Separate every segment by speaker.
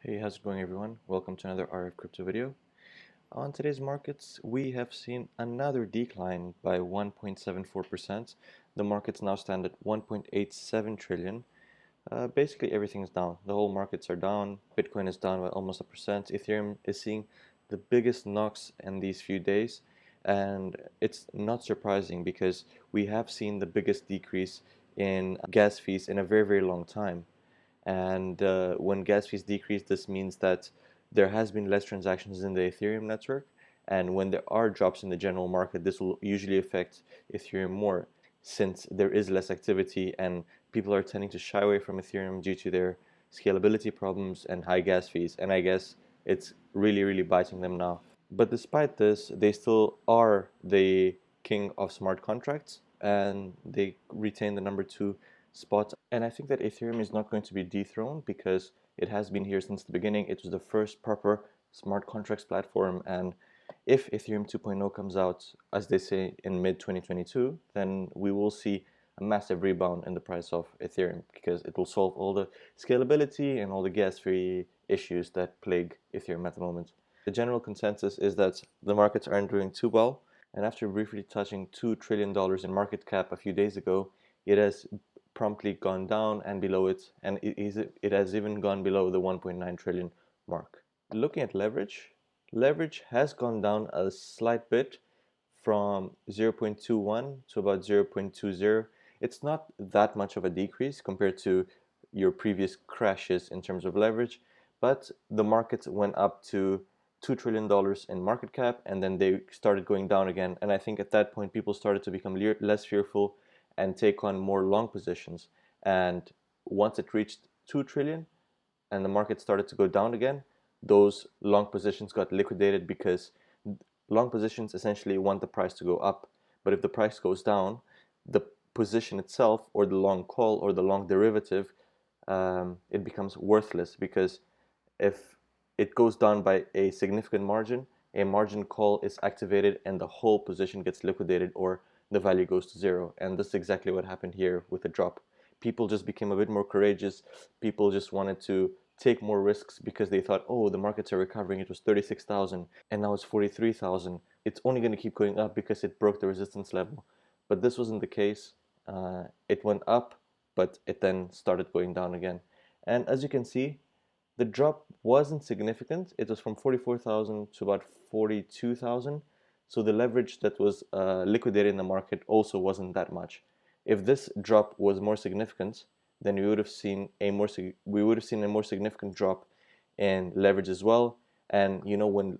Speaker 1: Hey, how's it going everyone? Welcome to another RF Crypto video. On today's markets, we have seen another decline by 1.74%. The markets now stand at 1.87 trillion. Basically everything is down. The whole markets are down. Bitcoin is down by almost 1%. Ethereum is seeing the biggest knocks in these few days. And it's not surprising because we have seen the biggest decrease in gas fees in a very, very long time. And when gas fees decrease, this means that there has been less transactions in the Ethereum network. And when there are drops in the general market, this will usually affect Ethereum more since there is less activity and people are tending to shy away from Ethereum due to their scalability problems and high gas fees. And I guess it's really, really biting them now. But despite this, they still are the king of smart contracts and they retain the number 2 spot. And I think that Ethereum is not going to be dethroned because it has been here since the beginning. It was the first proper smart contracts platform. And if Ethereum 2.0 comes out, as they say, in mid 2022, then we will see a massive rebound in the price of Ethereum because it will solve all the scalability and all the gas fee issues that plague Ethereum at the moment. The general consensus is that the markets aren't doing too well, and after briefly touching $2 trillion in market cap a few days ago, it has promptly gone down and below it, and it has even gone below the 1.9 trillion mark. Looking at leverage, leverage has gone down a slight bit from 0.21 to about 0.20. It's not that much of a decrease compared to your previous crashes in terms of leverage, but the market went up to $2 trillion in market cap and then they started going down again. And I think at that point people started to become less fearful and take on more long positions. And once it reached 2 trillion and the market started to go down again, those long positions got liquidated because long positions essentially want the price to go up. But if the price goes down, the position itself or the long call or the long derivative, it becomes worthless because if it goes down by a significant margin, a margin call is activated and the whole position gets liquidated or the value goes to zero. And this is exactly what happened here with the drop. People just became a bit more courageous. People just wanted to take more risks because they thought, oh, the markets are recovering. It was 36,000 and now it's 43,000. It's only going to keep going up because it broke the resistance level. But this wasn't the case. It went up, but it then started going down again. And as you can see, the drop wasn't significant. It was from 44,000 to about 42,000. So the leverage that was liquidated in the market also wasn't that much. If this drop was more significant, then we would have seen a more significant drop in leverage as well. And you know, when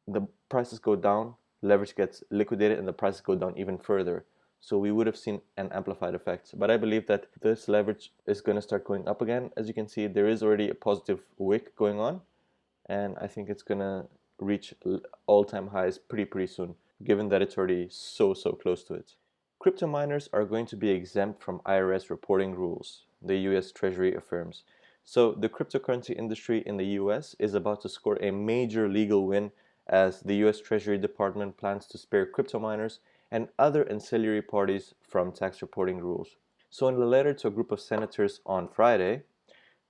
Speaker 1: the prices go down, leverage gets liquidated and the prices go down even further. So we would have seen an amplified effect. But I believe that this leverage is going to start going up again. As you can see, there is already a positive wick going on. And I think it's going to reach all-time highs pretty soon, given that it's already so close to it. Crypto miners are going to be exempt from IRS reporting rules, the US Treasury affirms. So the cryptocurrency industry in the US is about to score a major legal win as the US Treasury Department plans to spare crypto miners and other ancillary parties from tax reporting rules. So in a letter to a group of senators on Friday,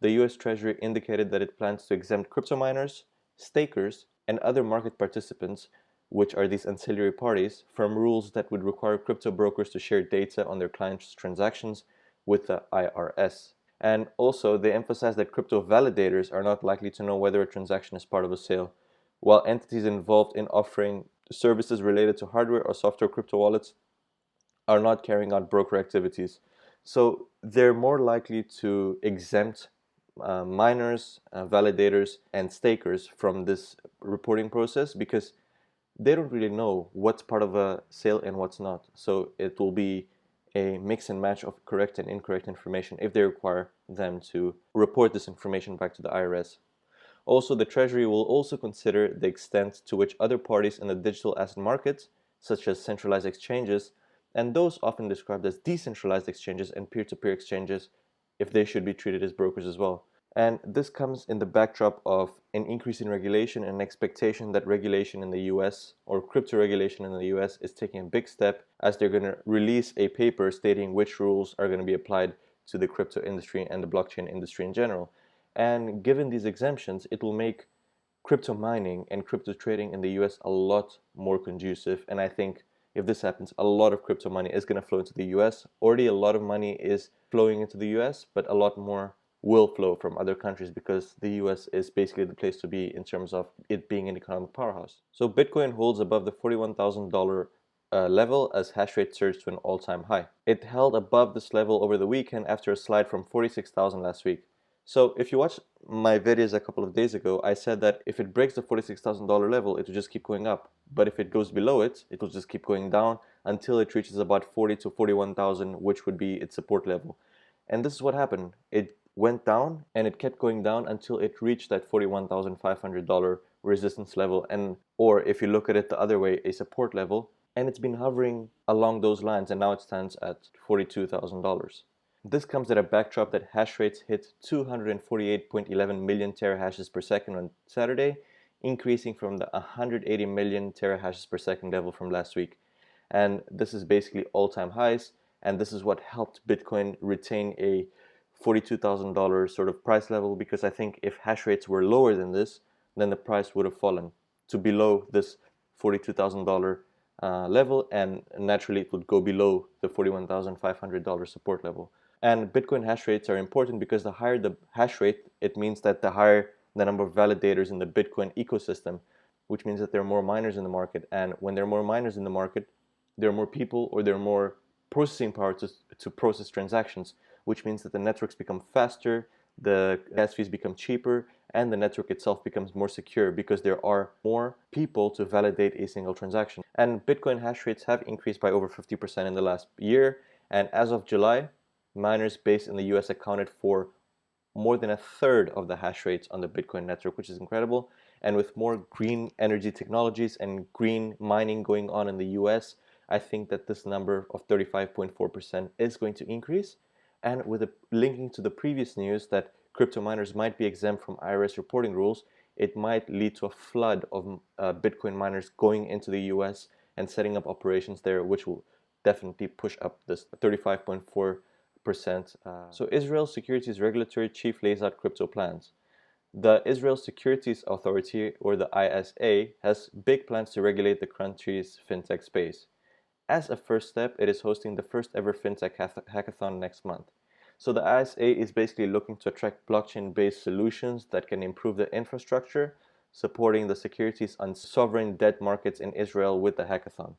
Speaker 1: the US Treasury indicated that it plans to exempt crypto miners, stakers, and other market participants, which are these ancillary parties, from rules that would require crypto brokers to share data on their clients' transactions with the IRS. And also, they emphasize that crypto validators are not likely to know whether a transaction is part of a sale, while entities involved in offering services related to hardware or software crypto wallets are not carrying out broker activities. So they're more likely to exempt miners, validators, and stakers from this reporting process because they don't really know what's part of a sale and what's not. So it will be a mix and match of correct and incorrect information if they require them to report this information back to the IRS. Also, the Treasury will also consider the extent to which other parties in the digital asset market, such as centralized exchanges, and those often described as decentralized exchanges and peer-to-peer exchanges, if they should be treated as brokers as well. And this comes in the backdrop of an increase in regulation and an expectation that regulation in the US or crypto regulation in the US is taking a big step as they're going to release a paper stating which rules are going to be applied to the crypto industry and the blockchain industry in general. And given these exemptions, it will make crypto mining and crypto trading in the US a lot more conducive. And I think if this happens, a lot of crypto money is going to flow into the US. Already a lot of money is flowing into the US, but a lot more will flow from other countries because the US is basically the place to be in terms of it being an economic powerhouse. So Bitcoin holds above the $41,000 level as Hashrate surged to an all-time high. It held above this level over the weekend after a slide from 46,000 last week. So if you watch my videos a couple of days ago, I said that if it breaks the $46,000 level, it will just keep going up. But if it goes below it, it will just keep going down until it reaches about 40 to 41,000, which would be its support level. And this is what happened. It went down and it kept going down until it reached that $41,500 resistance level, and or if you look at it the other way, a support level, and it's been hovering along those lines, and now it stands at $42,000. This comes at a backdrop that hash rates hit 248.11 million terahashes per second on Saturday, increasing from the 180 million terahashes per second level from last week. And this is basically all-time highs, and this is what helped Bitcoin retain a $42,000 sort of price level, because I think if hash rates were lower than this, then the price would have fallen to below this $42,000 level, and naturally it would go below the $41,500 support level. And Bitcoin hash rates are important because the higher the hash rate, it means that the higher the number of validators in the Bitcoin ecosystem, which means that there are more miners in the market. And when there are more miners in the market, there are more people, or there are more processing power to process transactions, which means that the networks become faster, the gas fees become cheaper, and the network itself becomes more secure because there are more people to validate a single transaction. And Bitcoin hash rates have increased by over 50% in the last year. And as of July, miners based in the US accounted for more than a third of the hash rates on the Bitcoin network, which is incredible. And with more green energy technologies and green mining going on in the US, I think that this number of 35.4% is going to increase. And with linking to the previous news that crypto miners might be exempt from IRS reporting rules, it might lead to a flood of Bitcoin miners going into the US and setting up operations there, which will definitely push up this 35.4%. So Israel's securities regulatory chief lays out crypto plans. The Israel Securities Authority, or the ISA, has big plans to regulate the country's fintech space. As a first step, it is hosting the first ever fintech hackathon next month. So the ISA is basically looking to attract blockchain-based solutions that can improve the infrastructure, supporting the securities on sovereign debt markets in Israel with the hackathon.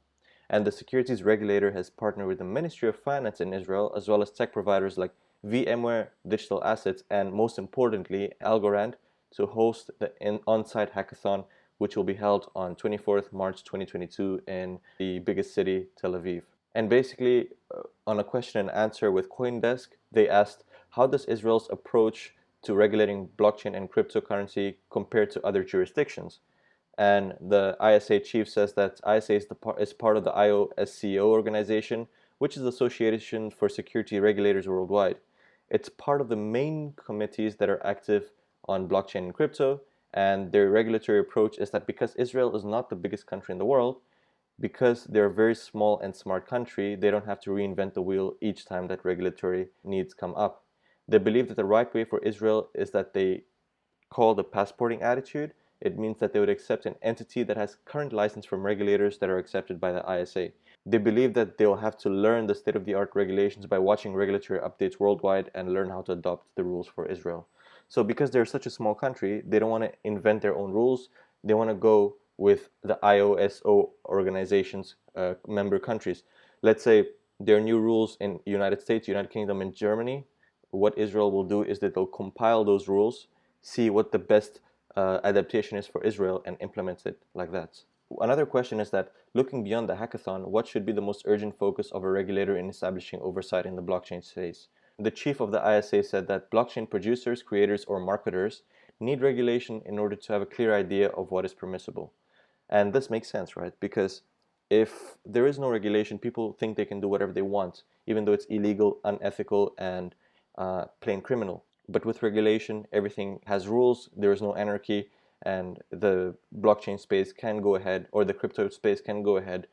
Speaker 1: And the securities regulator has partnered with the Ministry of Finance in Israel, as well as tech providers like VMware Digital Assets, and most importantly, Algorand, to host the on-site hackathon, which will be held on 24th March 2022 in the biggest city, Tel Aviv. And basically, on a question and answer with CoinDesk, they asked, how does Israel's approach to regulating blockchain and cryptocurrency compare to other jurisdictions? And the ISA chief says that ISA is part of the IOSCO organization, which is the Association for Security Regulators Worldwide. It's part of the main committees that are active on blockchain and crypto, and their regulatory approach is that because Israel is not the biggest country in the world, because they're a very small and smart country, they don't have to reinvent the wheel each time that regulatory needs come up. They believe that the right way for Israel is that they call the passporting attitude. It means that they would accept an entity that has current license from regulators that are accepted by the ISA. They believe that they'll have to learn the state-of-the-art regulations by watching regulatory updates worldwide and learn how to adopt the rules for Israel. So because they're such a small country, they don't want to invent their own rules. They want to go with the IOSCO organization's member countries. Let's say there are new rules in United States, United Kingdom, and Germany. What Israel will do is that they'll compile those rules, see what the best adaptation is for Israel, and implement it like that. Another question is that, looking beyond the hackathon, what should be the most urgent focus of a regulator in establishing oversight in the blockchain space? The chief of the ISA said that blockchain producers, creators, or marketers need regulation in order to have a clear idea of what is permissible. And this makes sense, right? Because if there is no regulation, people think they can do whatever they want, even though it's illegal, unethical, and plain criminal. But with regulation, everything has rules, there is no anarchy, and the blockchain space can go ahead, or the crypto space can go ahead,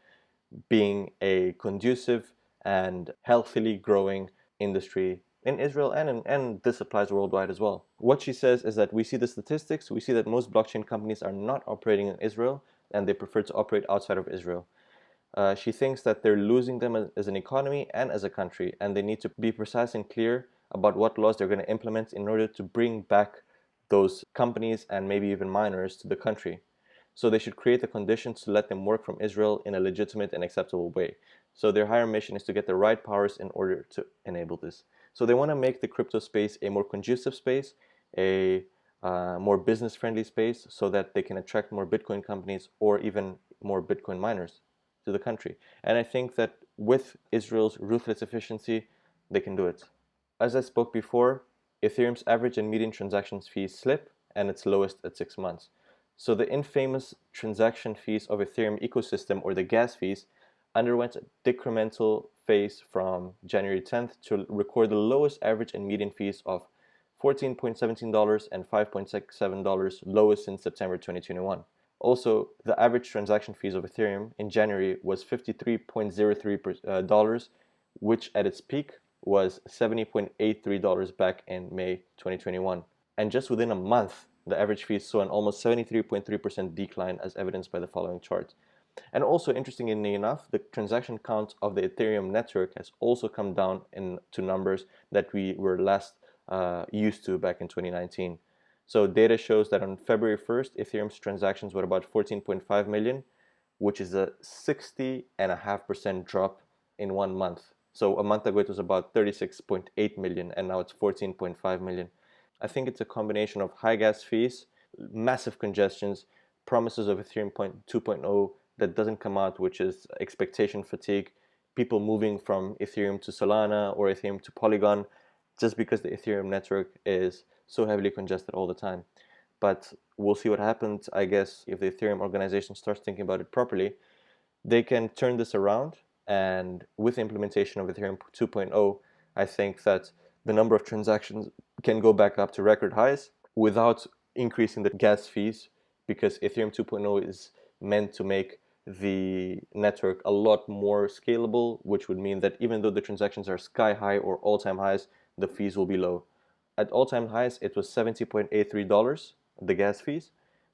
Speaker 1: being a conducive and healthily growing industry in Israel, and this applies worldwide as well. What she says is that we see the statistics, we see that most blockchain companies are not operating in Israel, and they prefer to operate outside of Israel. She thinks that they're losing them as an economy and as a country, and they need to be precise and clear about what laws they're going to implement in order to bring back those companies and maybe even miners to the country. So they should create the conditions to let them work from Israel in a legitimate and acceptable way. So their higher mission is to get the right powers in order to enable this. So they want to make the crypto space a more conducive space, a more business-friendly space, so that they can attract more Bitcoin companies or even more Bitcoin miners to the country. And I think that with Israel's ruthless efficiency, they can do it. As I spoke before, Ethereum's average and median transactions fees slip, and its lowest at 6 months. So the infamous transaction fees of Ethereum ecosystem, or the gas fees, underwent a decremental phase from January 10th to record the lowest average and median fees of $14.17 and $5.67, lowest since September 2021. Also, the average transaction fees of Ethereum in January was $53.03, which at its peak was $70.83 back in May 2021. And just within a month, the average fees saw an almost 73.3% decline, as evidenced by the following chart. And also, interestingly enough, the transaction count of the Ethereum network has also come down to numbers that we were last used to back in 2019. So data shows that on February 1st, Ethereum's transactions were about 14.5 million, which is a 60.5% drop in 1 month. So a month ago it was about 36.8 million, and now it's 14.5 million. I think it's a combination of high gas fees, massive congestions, promises of Ethereum 2.0 that doesn't come out, which is expectation fatigue, people moving from Ethereum to Solana or Ethereum to Polygon, just because the Ethereum network is so heavily congested all the time. But we'll see what happens. I guess if the Ethereum organization starts thinking about it properly, they can turn this around. And with the implementation of Ethereum 2.0, I think that the number of transactions can go back up to record highs without increasing the gas fees, because Ethereum 2.0 is meant to make the network a lot more scalable, which would mean that even though the transactions are sky high or all-time highs, the fees will be low. At all-time highs, it was $70.83, the gas fees,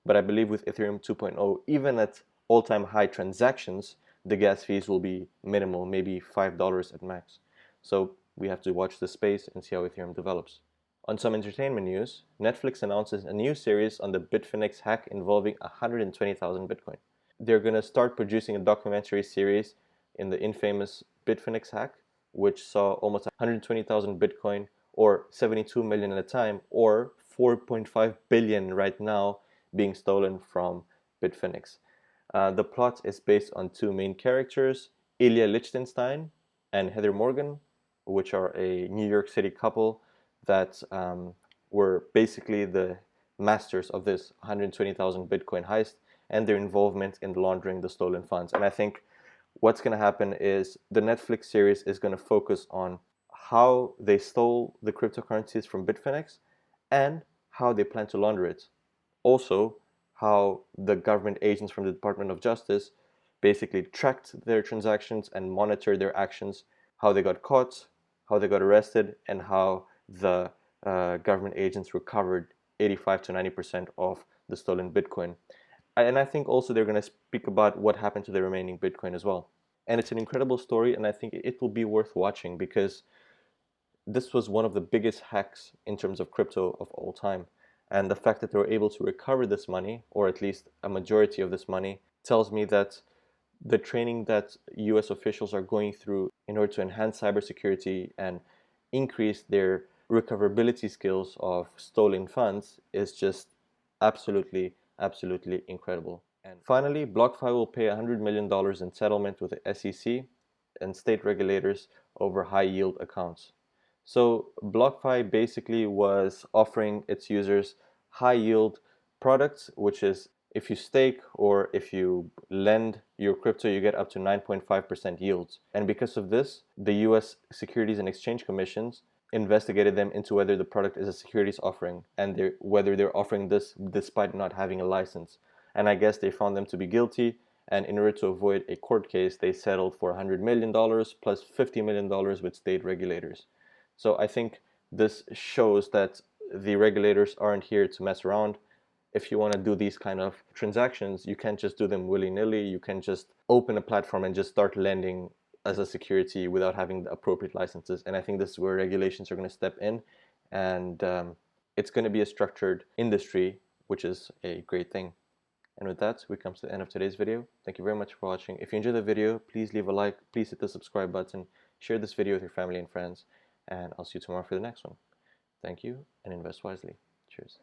Speaker 1: but I believe with Ethereum 2.0, even at all-time high transactions, the gas fees will be minimal, maybe $5 at max. So we have to watch the space and see how Ethereum develops. On some entertainment news, Netflix announces a new series on the Bitfinex hack involving 120,000 Bitcoin. They're going to start producing a documentary series in the infamous Bitfinex hack, which saw almost 120,000 Bitcoin, or 72 million at a time, or 4.5 billion right now, being stolen from Bitfinex. The plot is based on two main characters, Ilya Lichtenstein and Heather Morgan, which are a New York City couple that were basically the masters of this 120,000 Bitcoin heist and their involvement in laundering the stolen funds. And I think what's going to happen is the Netflix series is going to focus on how they stole the cryptocurrencies from Bitfinex and how they plan to launder it. Also, how the government agents from the Department of Justice basically tracked their transactions and monitored their actions, how they got caught, how they got arrested, and how the government agents recovered 85 to 90% of the stolen Bitcoin. And I think also they're going to speak about what happened to the remaining Bitcoin as well. And it's an incredible story, and I think it will be worth watching because this was one of the biggest hacks in terms of crypto of all time. And the fact that they were able to recover this money, or at least a majority of this money, tells me that the training that US officials are going through in order to enhance cybersecurity and increase their recoverability skills of stolen funds is just absolutely incredible. And finally, BlockFi will pay $100 million in settlement with the SEC and state regulators over high yield accounts. So BlockFi basically was offering its users high yield products, which is if you stake or if you lend your crypto, you get up to 9.5% yields. And because of this, the US Securities and Exchange Commissions investigated them into whether the product is a securities offering and whether they're offering this despite not having a license. And I guess they found them to be guilty. And in order to avoid a court case, they settled for $100 million plus $50 million with state regulators. So I think this shows that the regulators aren't here to mess around. If you want to do these kind of transactions, you can't just do them willy-nilly. You can just open a platform and just start lending as a security without having the appropriate licenses. And I think this is where regulations are going to step in, and it's going to be a structured industry, which is a great thing. And with that, we come to the end of today's video. Thank you very much for watching. If you enjoyed the video, please leave a like, please hit the subscribe button, share this video with your family and friends, and I'll see you tomorrow for the next one. Thank you, and invest wisely. Cheers.